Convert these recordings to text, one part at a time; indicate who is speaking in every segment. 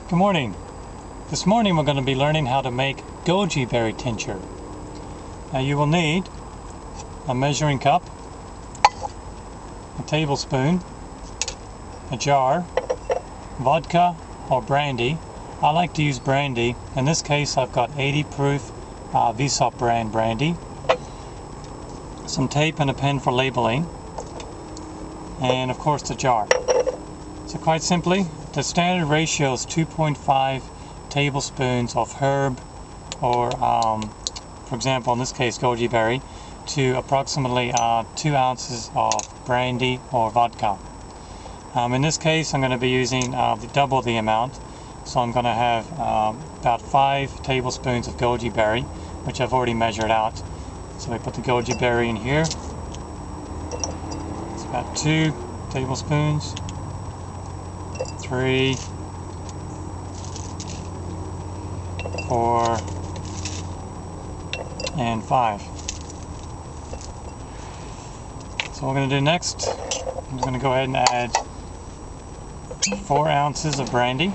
Speaker 1: Good morning. This morning we're going to be learning how to make goji berry tincture. Now you will need a measuring cup, a tablespoon, a jar, vodka or brandy. I like to use brandy. In this case I've got 80 proof Vsop brand brandy, some tape and a pen for labeling, and of course the jar. So quite simply, the standard ratio is 2.5 tablespoons of herb, or for example in this case goji berry, to approximately 2 ounces of brandy or vodka. In this case I'm going to be using double the amount, so I'm going to have about 5 tablespoons of goji berry, which I've already measured out. So we put the goji berry in here. It's about 2 tablespoons. 3, 4, and 5. So what we're going to do next, I'm going to go ahead and add 4 ounces of brandy.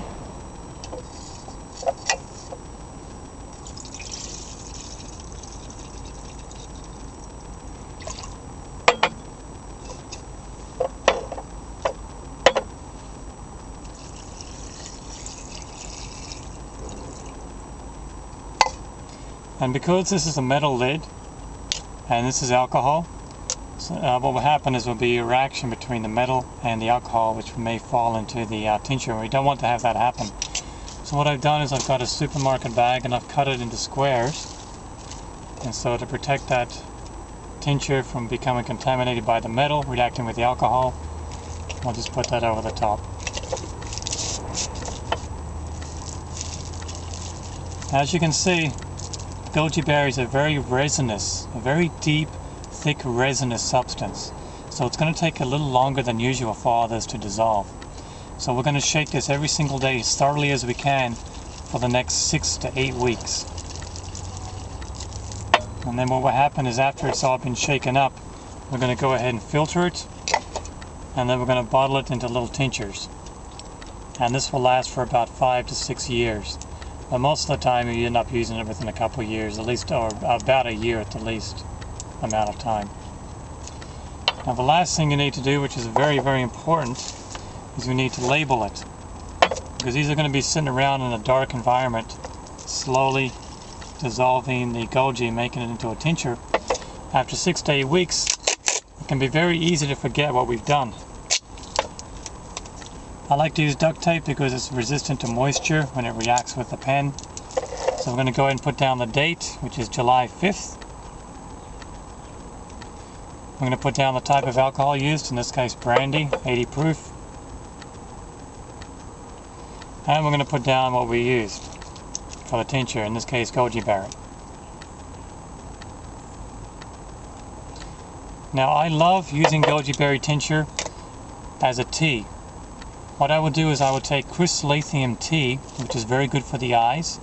Speaker 1: And because this is a metal lid and this is alcohol, so, what will happen is there will be a reaction between the metal and the alcohol, which may fall into the tincture. We don't want to have that happen. So what I've done is I've got a supermarket bag and I've cut it into squares. And so to protect that tincture from becoming contaminated by the metal reacting with the alcohol, I'll just put that over the top. As you can see, goji berries are very resinous, a very deep, thick resinous substance. So it's going to take a little longer than usual for all this to dissolve. So we're going to shake this every single day as thoroughly as we can for the next 6 to 8 weeks. And then what will happen is after it's all been shaken up, we're going to go ahead and filter it, and then we're going to bottle it into little tinctures. And this will last for about 5 to 6 years. But most of the time you end up using it within a couple of years, at least, or about a year at the least amount of time. Now the last thing you need to do, which is very, very important, is you need to label it. Because these are going to be sitting around in a dark environment, slowly dissolving the goji, making it into a tincture. After 6 to 8 weeks, it can be very easy to forget what we've done. I like to use duct tape because it's resistant to moisture when it reacts with the pen. So we're going to go ahead and put down the date, which is July 5th. I'm going to put down the type of alcohol used, in this case brandy, 80 proof. And we're going to put down what we used for the tincture, in this case goji berry. Now I love using goji berry tincture as a tea. What I will do is I will take Lycium tea, which is very good for the eyes,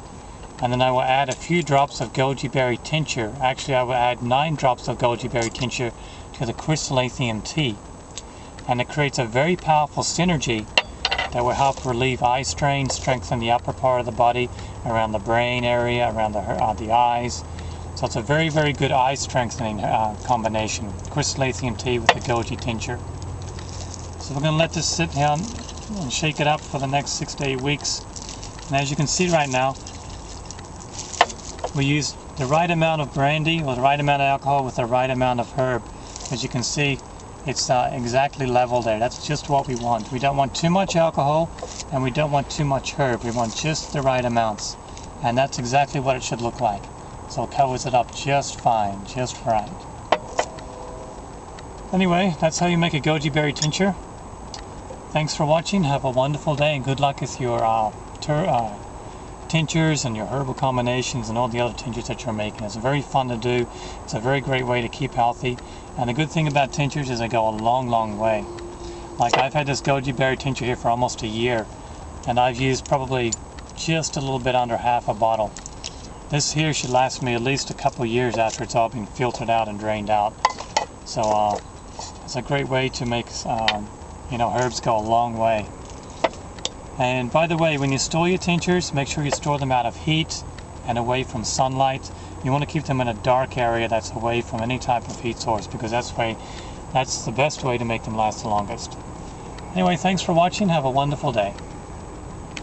Speaker 1: and then I will add a few drops of goji berry tincture. Actually, I will add 9 drops of goji berry tincture to the Lycium tea, and it creates a very powerful synergy that will help relieve eye strain, strengthen the upper part of the body, around the brain area, around the eyes. So it's a very, very good eye strengthening combination, Lycium tea with the goji tincture. So we're going to let this sit down and shake it up for the next 6 to 8 weeks. And as you can see right now, we used the right amount of brandy or the right amount of alcohol with the right amount of herb. As you can see, it's exactly level there. That's just what we want. We don't want too much alcohol and we don't want too much herb. We want just the right amounts. And that's exactly what it should look like. So it covers it up just fine, just right. Anyway, that's how you make a goji berry tincture. Thanks for watching. Have a wonderful day and good luck with your tinctures and your herbal combinations and all the other tinctures that you're making. It's very fun to do. It's a very great way to keep healthy. And the good thing about tinctures is they go a long, long way. Like I've had this goji berry tincture here for almost a year, and I've used probably just a little bit under half a bottle. This here should last me at least a couple of years after it's all been filtered out and drained out. So it's a great way to make herbs go a long way. And by the way, when you store your tinctures, make sure you store them out of heat and away from sunlight. You want to keep them in a dark area that's away from any type of heat source, because that's the best way to make them last the longest. Anyway, thanks for watching. Have a wonderful day.